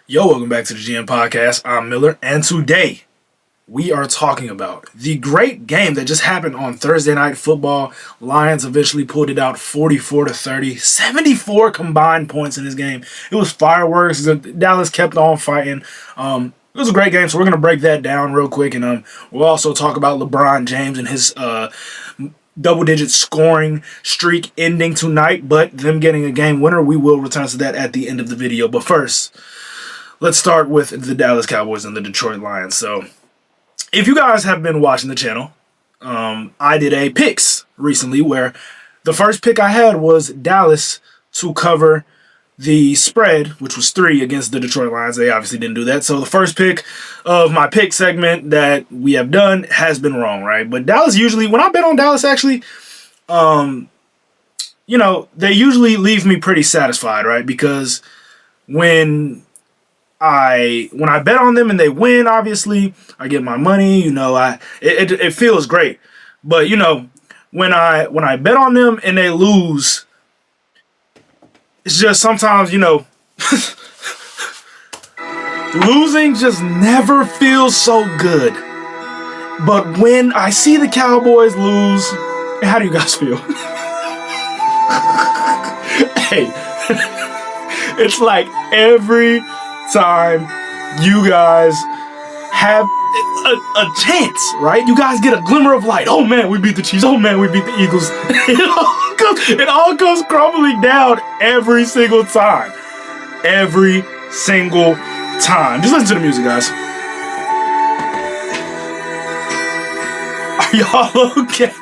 Yo, welcome back to the GM Podcast. I'm Miller, and today we are talking about the great game that just happened on Thursday Night Football. Lions eventually pulled it out 44-30, 74 combined points in this game. It was fireworks. Dallas kept on fighting. It was a great game, so we're going to break that down real quick, and we'll also talk about LeBron James and his double-digit scoring streak ending tonight, but them getting a game winner. We will return to that at the end of the video, but first, let's start with the Dallas Cowboys and the Detroit Lions. So, if you guys have been watching the channel, I did a picks recently where the first pick I had was Dallas to cover the spread, which was 3 against the Detroit Lions. They obviously didn't do that. So, the first pick of my pick segment that we have done has been wrong, right? But Dallas usually, when I bet on Dallas, actually, they usually leave me pretty satisfied, right? Because when I bet on them and they win, obviously, I get my money, it feels great. But, when I bet on them and they lose, it's just sometimes, losing just never feels so good. But when I see the Cowboys lose, how do you guys feel? Hey, it's like every time you guys have a chance, right? You guys get a glimmer of light. Oh man, we beat the Chiefs. Oh man, we beat the Eagles. It all goes crumbling down every single time. Every single time. Just listen to the music, guys. Are y'all okay?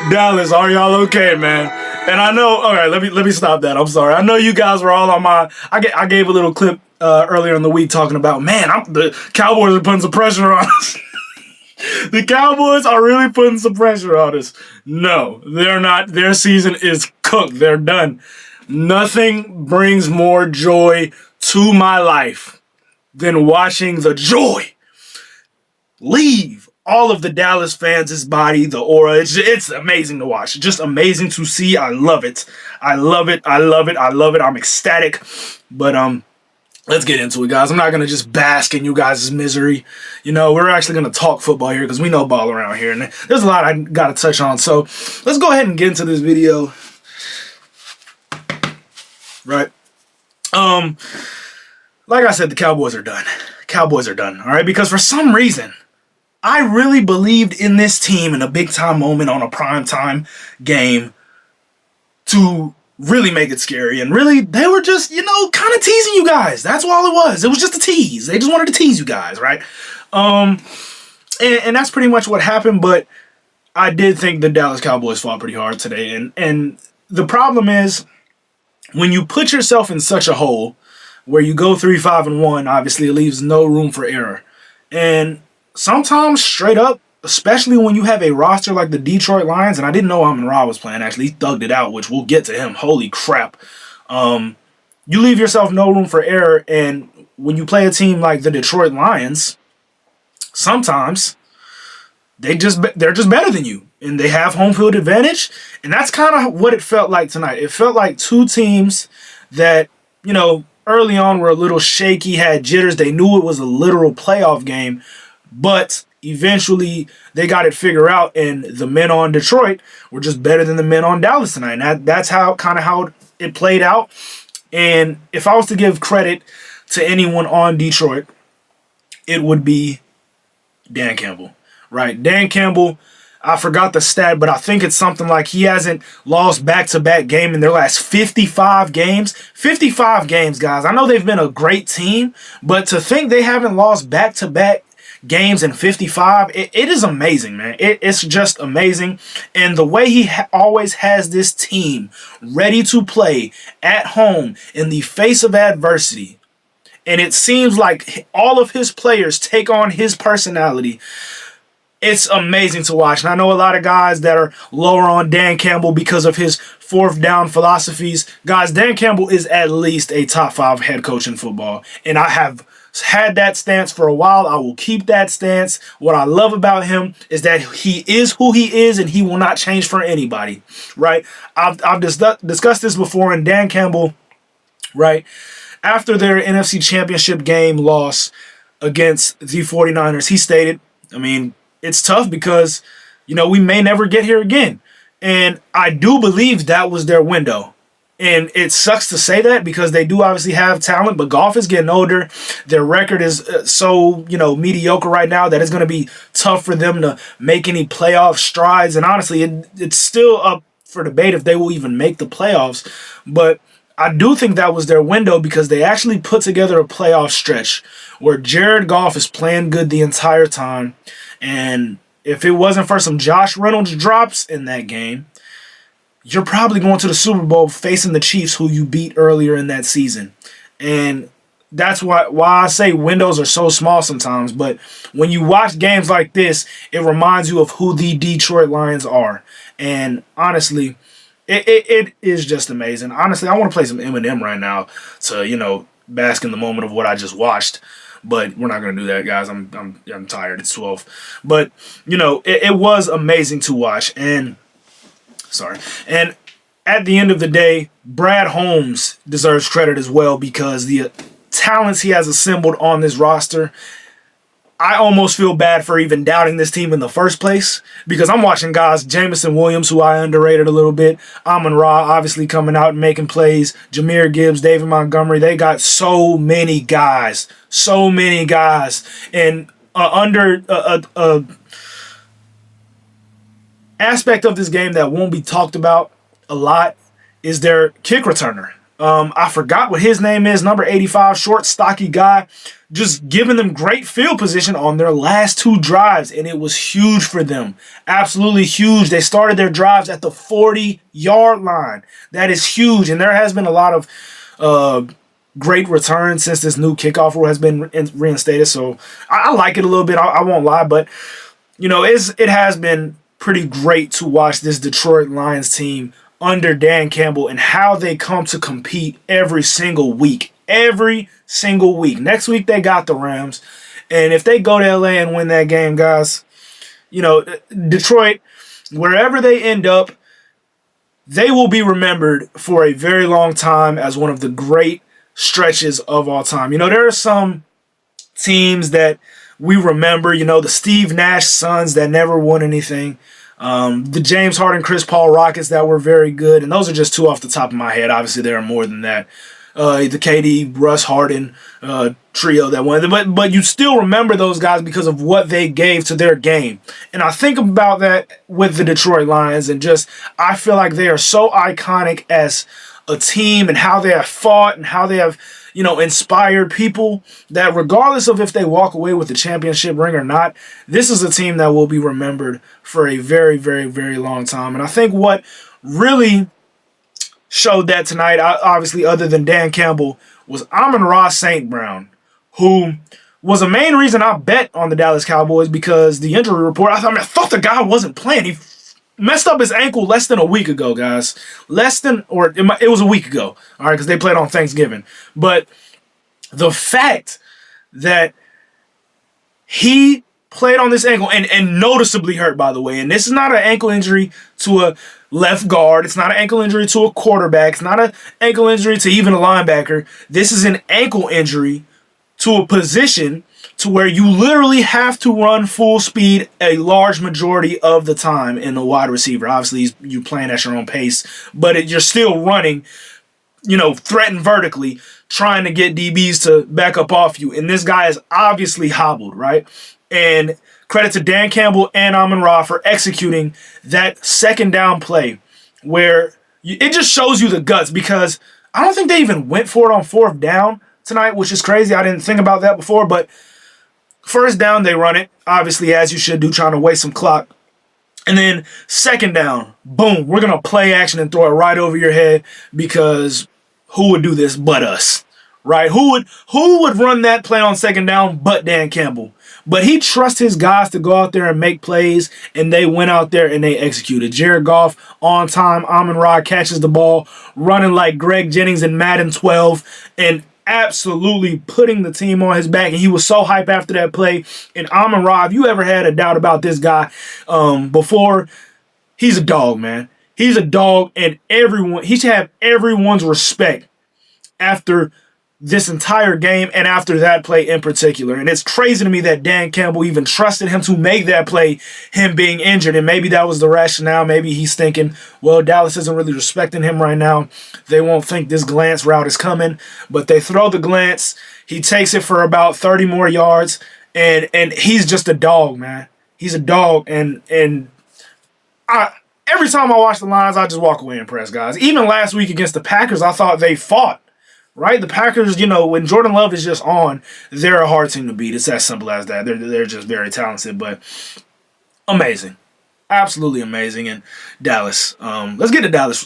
Dallas, are y'all okay, man? And I know, all right, let me stop that. I'm sorry. I know you guys were all on my. I gave a little clip earlier in the week talking about, man, the Cowboys are putting some pressure on us. The Cowboys are really putting some pressure on us. No, they're not. Their season is cooked. They're done. Nothing brings more joy to my life than watching the joy leave all of the Dallas fans' body, the aura. It's amazing to watch. Just amazing to see. I love it. I love it. I love it. I love it. I'm ecstatic. But let's get into it, guys. I'm not gonna just bask in you guys' misery. We're actually gonna talk football here because we know ball around here, and there's a lot I gotta touch on. So let's go ahead and get into this video. Right. Like I said, the Cowboys are done. Cowboys are done. All right, because for some reason, I really believed in this team in a big-time moment on a prime-time game to really make it scary. And really, they were just, kind of teasing you guys. That's all it was. It was just a tease. They just wanted to tease you guys, right? And that's pretty much what happened. But I did think the Dallas Cowboys fought pretty hard today. And the problem is, when you put yourself in such a hole where you go 3-5-1, obviously it leaves no room for error. And sometimes straight up, especially when you have a roster like the Detroit Lions, and I didn't know Amon-Ra was playing, actually. He thugged it out, which we'll get to him. Holy crap. You leave yourself no room for error, and when you play a team like the Detroit Lions, sometimes they're just better than you, and they have home field advantage, and that's kind of what it felt like tonight. It felt like two teams that, early on were a little shaky, had jitters. They knew it was a literal playoff game, but eventually they got it figured out, and the men on Detroit were just better than the men on Dallas tonight. And that's how it played out. And if I was to give credit to anyone on Detroit, it would be Dan Campbell, right? Dan Campbell, I forgot the stat, but I think it's something like he hasn't lost back-to-back game in their last 55 games. 55 games, guys. I know they've been a great team, but to think they haven't lost back-to-back games in 55, it is amazing, man. It's just amazing. And the way he always has this team ready to play at home in the face of adversity, and it seems like all of his players take on his personality. It's amazing to watch. And I know a lot of guys that are lower on Dan Campbell because of his fourth down philosophies. Guys, Dan Campbell is at least a top 5 head coach in football, and I have had that stance for a while. I will keep that stance. What I love about him is that he is who he is, and he will not change for anybody, right? I've discussed this before, and Dan Campbell, right, after their NFC Championship game loss against the 49ers, he stated, I mean, it's tough because, we may never get here again. And I do believe that was their window. And it sucks to say that because they do obviously have talent, but Goff is getting older. Their record is so, mediocre right now that it's going to be tough for them to make any playoff strides. And honestly, it's still up for debate if they will even make the playoffs. But I do think that was their window because they actually put together a playoff stretch where Jared Goff is playing good the entire time. And if it wasn't for some Josh Reynolds drops in that game, you're probably going to the Super Bowl facing the Chiefs, who you beat earlier in that season. And that's why I say windows are so small sometimes. But when you watch games like this, it reminds you of who the Detroit Lions are. And honestly, it is just amazing. Honestly, I want to play some Eminem right now to, bask in the moment of what I just watched. But we're not going to do that, guys. I'm tired. It's 12. But, it was amazing to watch. And at the end of the day, Brad Holmes deserves credit as well because the talents he has assembled on this roster, I almost feel bad for even doubting this team in the first place because I'm watching guys, Jamison Williams, who I underrated a little bit, Amon-Ra obviously coming out and making plays, Jahmyr Gibbs, David Montgomery. They got so many guys, and under a aspect of this game that won't be talked about a lot is their kick returner. I forgot what his name is, number 85, short, stocky guy, just giving them great field position on their last two drives, and it was huge for them. Absolutely huge. They started their drives at the 40-yard line. That is huge, and there has been a lot of great returns since this new kickoff rule has been reinstated, so I like it a little bit. I won't lie, but, it has been pretty great to watch this Detroit Lions team under Dan Campbell and how they come to compete every single week. Every single week. Next week they got the Rams. And if they go to LA and win that game, guys, Detroit, wherever they end up, they will be remembered for a very long time as one of the great stretches of all time. There are some teams that we remember, the Steve Nash Suns that never won anything. The James Harden, Chris Paul Rockets that were very good. And those are just two off the top of my head. Obviously, there are more than that. The KD, Russ Harden trio that won. But you still remember those guys because of what they gave to their game. And I think about that with the Detroit Lions and I feel like they are so iconic as a team and how they have fought and how they have inspired people that regardless of if they walk away with the championship ring or not, this is a team that will be remembered for a very, very, very long time. And I think what really showed that tonight, obviously other than Dan Campbell, was Amon-Ra St. Brown, who was a main reason I bet on the Dallas Cowboys because the injury report, I thought the guy wasn't playing. He messed up his ankle less than a week ago, guys. It was a week ago, all right, because they played on Thanksgiving. But the fact that he played on this ankle and noticeably hurt, by the way, and this is not an ankle injury to a left guard. It's not an ankle injury to a quarterback. It's not an ankle injury to even a linebacker. This is an ankle injury to a position to where you literally have to run full speed a large majority of the time in the wide receiver. Obviously, you're playing at your own pace, but you're still running, threatened vertically, trying to get DBs to back up off you. And this guy is obviously hobbled, right? And credit to Dan Campbell and Amon-Ra for executing that second down play where it just shows you the guts because I don't think they even went for it on fourth down tonight, which is crazy. I didn't think about that before, but first down, they run it, obviously, as you should do, trying to waste some clock. And then second down, boom, we're going to play action and throw it right over your head because who would do this but us, right? Who would run that play on second down but Dan Campbell? But he trusts his guys to go out there and make plays, and they went out there and they executed. Jared Goff on time, Amon-Ra catches the ball, running like Greg Jennings in Madden 12, and absolutely putting the team on his back, and he was so hype after that play. And Amon-Ra, if you ever had a doubt about this guy before, he's a dog, man. He's a dog, and he should have everyone's respect after this entire game and after that play in particular. And it's crazy to me that Dan Campbell even trusted him to make that play, him being injured. And maybe that was the rationale. Maybe he's thinking, well, Dallas isn't really respecting him right now. They won't think this glance route is coming. But they throw the glance. He takes it for about 30 more yards. And he's just a dog, man. He's a dog. And every time I watch the Lions, I just walk away impressed, guys. Even last week against the Packers, I thought they fought. Right? The Packers, when Jordan Love is just on, they're a hard team to beat. It's as simple as that. They're just very talented, but amazing. Absolutely amazing. And Dallas. Let's get to Dallas.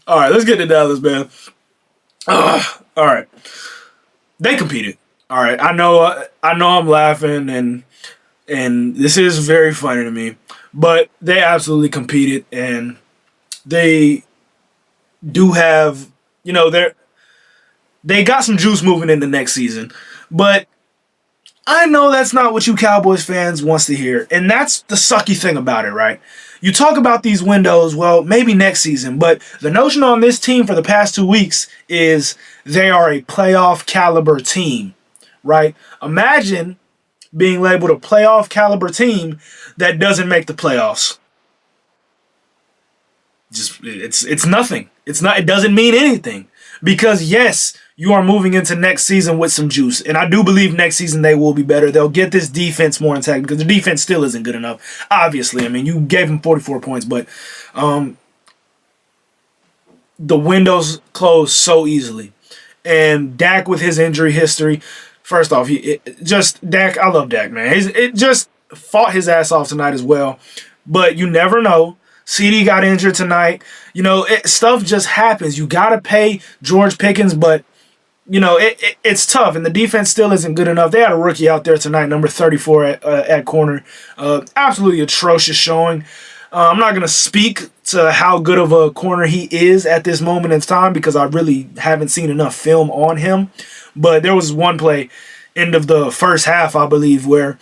All right, let's get to Dallas, man. All right. They competed. All right. I know I'm laughing and this is very funny to me. But they absolutely competed, and they do have, they got some juice moving into next season. But I know that's not what you Cowboys fans wants to hear, and that's the sucky thing about it, right? You talk about these windows, well, maybe next season, but the notion on this team for the past 2 weeks is they are a playoff caliber team, right? Imagine being labeled a playoff caliber team that doesn't make the playoffs. Just it's nothing. It doesn't mean anything. Because yes, you are moving into next season with some juice. And I do believe next season they will be better. They'll get this defense more intact because the defense still isn't good enough. Obviously, I mean, you gave them 44 points, but the windows close so easily. And Dak with his injury history, first off, Dak, I love Dak, man. It just fought his ass off tonight as well. But you never know. CD got injured tonight. Stuff just happens. You got to pay George Pickens, but, it's tough. And the defense still isn't good enough. They had a rookie out there tonight, number 34 at corner. Absolutely atrocious showing. I'm not going to speak to how good of a corner he is at this moment in time because I really haven't seen enough film on him. But there was one play, end of the first half, I believe, where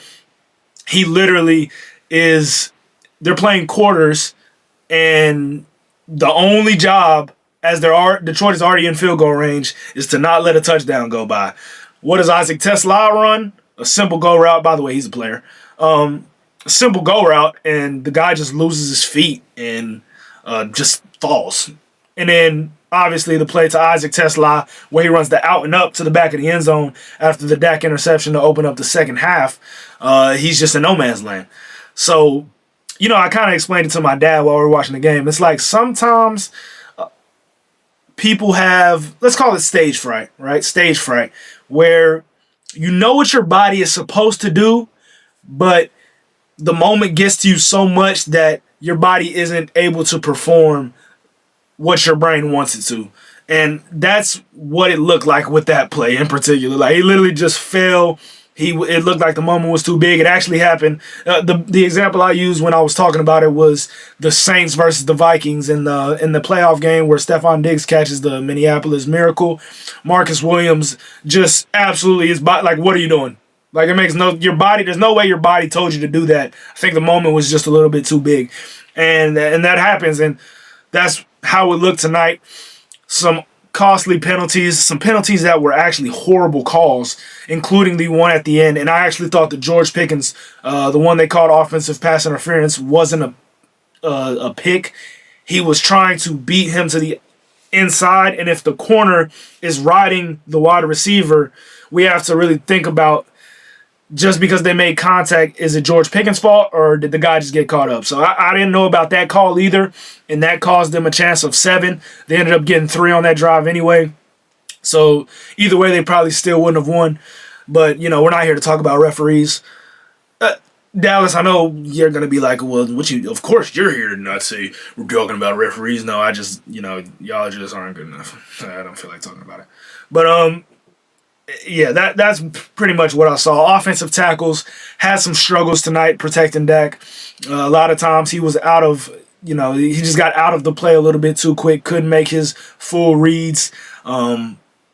he literally they're playing quarters, and the only job, as Detroit is already in field goal range, is to not let a touchdown go by. What does Isaac Tesla run? A simple go route. By the way, he's a player. A simple go route, and the guy just loses his feet and just falls. And then, obviously, the play to Isaac Tesla, where he runs the out and up to the back of the end zone after the Dak interception to open up the second half. He's just in no man's land. So, I kind of explained it to my dad while we were watching the game. It's like sometimes people have, let's call it stage fright, right? Stage fright, where you know what your body is supposed to do, but the moment gets to you so much that your body isn't able to perform what your brain wants it to. And that's what it looked like with that play in particular. Like, he literally just fell. It looked like the moment was too big. It actually happened. The example I used when I was talking about it was the Saints versus the Vikings in the playoff game where Stephon Diggs catches the Minneapolis Miracle. Marcus Williams just absolutely is like, what are you doing? Like, there's no way your body told you to do that. I think the moment was just a little bit too big. And that happens, and that's how it looked tonight. Some costly penalties, some penalties that were actually horrible calls, including the one at the end. And I actually thought that George Pickens, the one they called offensive pass interference, wasn't a pick. He was trying to beat him to the inside, and if the corner is riding the wide receiver, we have to really think about, just because they made contact, is it George Pickens' fault or did the guy just get caught up? So I didn't know about that call either, and that caused them a chance of 7. They ended up getting 3 on that drive anyway. So either way, they probably still wouldn't have won. But, we're not here to talk about referees. Dallas, I know you're going to be like, well, of course you're here to not say we're talking about referees. No, I just, y'all just aren't good enough. I don't feel like talking about it. But, yeah, that's pretty much what I saw. Offensive tackles had some struggles tonight protecting Dak. A lot of times he was out of, he just got out of the play a little bit too quick, couldn't make his full reads.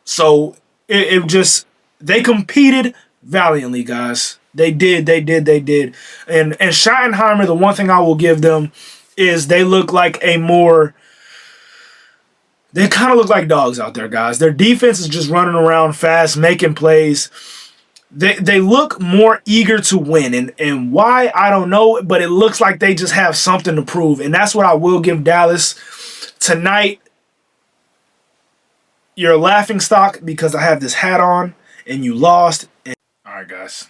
So it just, they competed valiantly, guys. They did. And Schottenheimer, the one thing I will give them is they look like a more they kind of look like dogs out there, guys. Their defense is just running around fast, making plays. They look more eager to win, and why I don't know, but it looks like they just have something to prove, and that's what I will give Dallas tonight. You're a laughing stock because I have this hat on and you lost. All right, guys,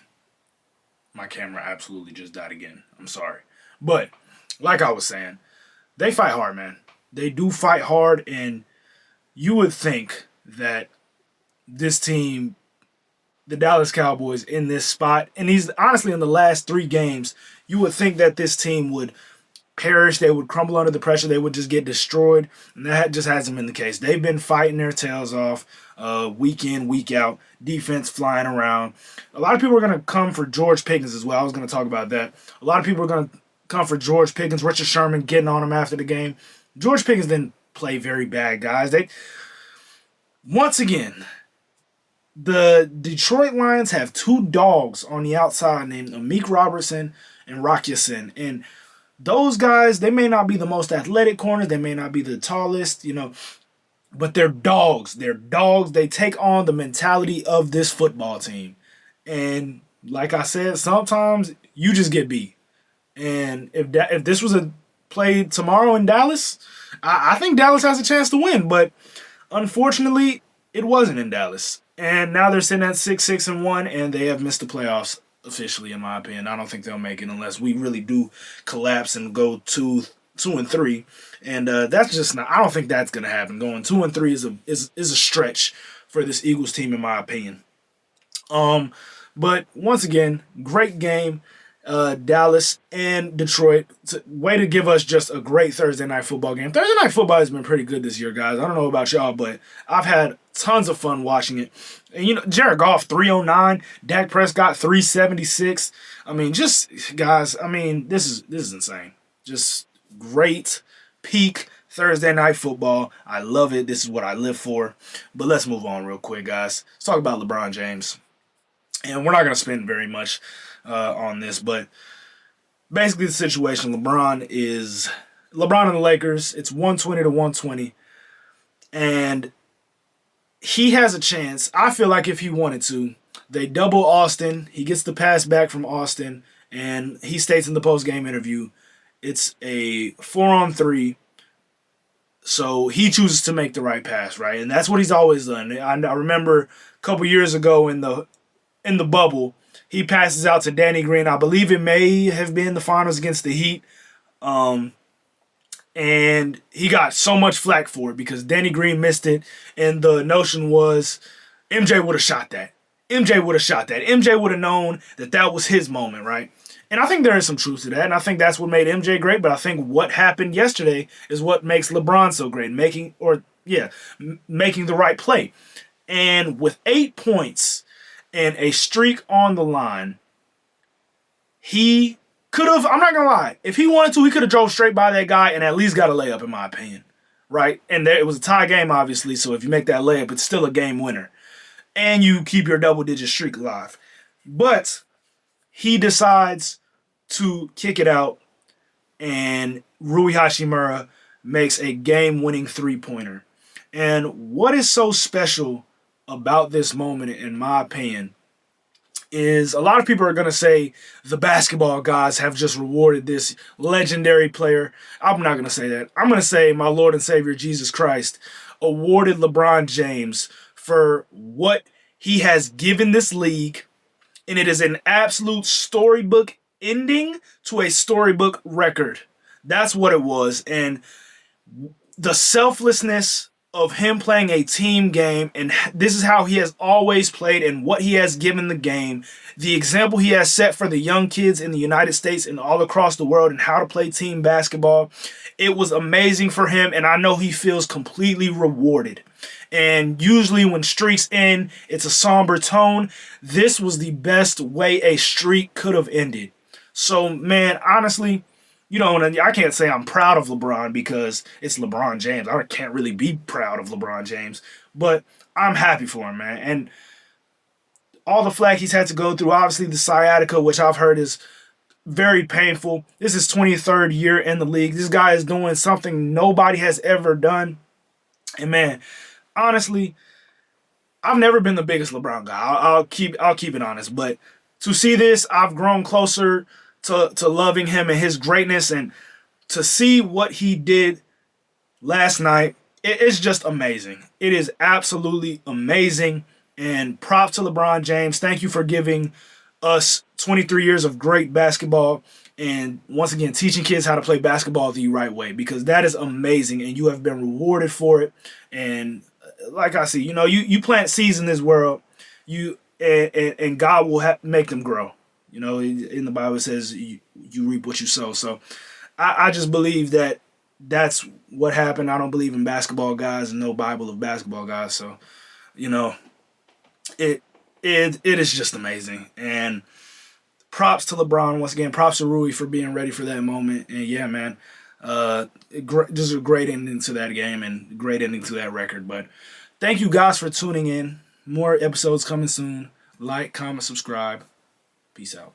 my camera absolutely just died again. I'm sorry, but like I was saying, they fight hard, man. They do fight hard, and you would think that this team, the Dallas Cowboys, in this spot, and he's honestly in the last 3 games, you would think that this team would perish, they would crumble under the pressure, they would just get destroyed, and that just hasn't been the case. They've been fighting their tails off week in, week out, defense flying around. A lot of people are going to come for George Pickens as well. I was going to talk about that. A lot of people are going to come for George Pickens, Richard Sherman getting on him after the game. George Pickens didn't play very bad, guys. Once again, the Detroit Lions have 2 dogs on the outside named Amik Robertson and Rock Ya-Sin. And those guys, they may not be the most athletic corners, they may not be the tallest, but they're dogs. They're dogs. They take on the mentality of this football team. And like I said, sometimes you just get beat. And if this was a play tomorrow in Dallas, I think Dallas has a chance to win. But unfortunately, it wasn't in Dallas. And now they're sitting at 6-6-1, and they have missed the playoffs officially, in my opinion. I don't think they'll make it unless we really do collapse and go 2-3. And that's just not. I don't think that's gonna happen. Going 2-3 is a stretch for this Eagles team, in my opinion. But once again, great game. Dallas and Detroit. Way to give us just a great Thursday night football game. Thursday night football has been pretty good this year, guys. I don't know about y'all, but I've had tons of fun watching it. And Jared Goff 309, Dak Prescott 376. I mean, just guys. I mean, this is insane. Just great peak Thursday night football. I love it. This is what I live for. But let's move on real quick, guys. Let's talk about LeBron James. And we're not going to spend very much on this, but basically the situation, LeBron and the Lakers, it's 120-120, and he has a chance. I feel like if he wanted to, they double Austin, he gets the pass back from Austin, and he states in the post-game interview, it's a 4-on-3, so he chooses to make the right pass, right? And that's what he's always done. I remember a couple years ago in the bubble, he passes out to Danny Green. I believe it may have been the finals against the Heat. And he got so much flack for it because Danny Green missed it. And the notion was MJ would have shot that. MJ would have known that was his moment, right? And I think there is some truth to that. And I think that's what made MJ great. But I think what happened yesterday is what makes LeBron so great. Making the right play. And with 8 points and a streak on the line, he could have, I'm not going to lie, if he wanted to, he could have drove straight by that guy and at least got a layup, in my opinion, right? And it was a tie game, obviously, so if you make that layup, it's still a game winner. And you keep your double-digit streak alive. But he decides to kick it out, and Rui Hachimura makes a game-winning three-pointer. And what is so special about this moment, in my opinion, is a lot of people are going to say the basketball gods have just rewarded this legendary player. I'm not going to say that. I'm going to say my Lord and Savior Jesus Christ awarded LeBron James for what he has given this league, and it is an absolute storybook ending to a storybook record. That's what it was, and the selflessness of him playing a team game, and this is how he has always played and what he has given the game, the example he has set for the young kids in the United States and all across the world and how to play team basketball. It was amazing for him, and I know he feels completely rewarded. And usually when streaks end, it's a somber tone. This was the best way a streak could have ended. So, man, honestly, I can't say I'm proud of LeBron because it's LeBron James. I can't really be proud of LeBron James, but I'm happy for him, man. And all the flack he's had to go through, obviously the sciatica, which I've heard is very painful. This is 23rd year in the league. This guy is doing something nobody has ever done. And man, honestly, I've never been the biggest LeBron guy. I'll keep it honest, but to see this, I've grown closer to loving him and his greatness, and to see what he did last night, it's just amazing. It is absolutely amazing. And props to LeBron James. Thank you for giving us 23 years of great basketball, and once again teaching kids how to play basketball the right way, because that is amazing and you have been rewarded for it. And like I see, you plant seeds in this world, and God will make them grow. In the Bible it says you reap what you sow. So I just believe that that's what happened. I don't believe in basketball guys and no Bible of basketball guys. So you know it it is just amazing. And props to LeBron once again. Props to Rui for being ready for that moment. And yeah, man, just a great ending to that game and great ending to that record. But thank you guys for tuning in. More episodes coming soon. Like, comment, subscribe. Peace out.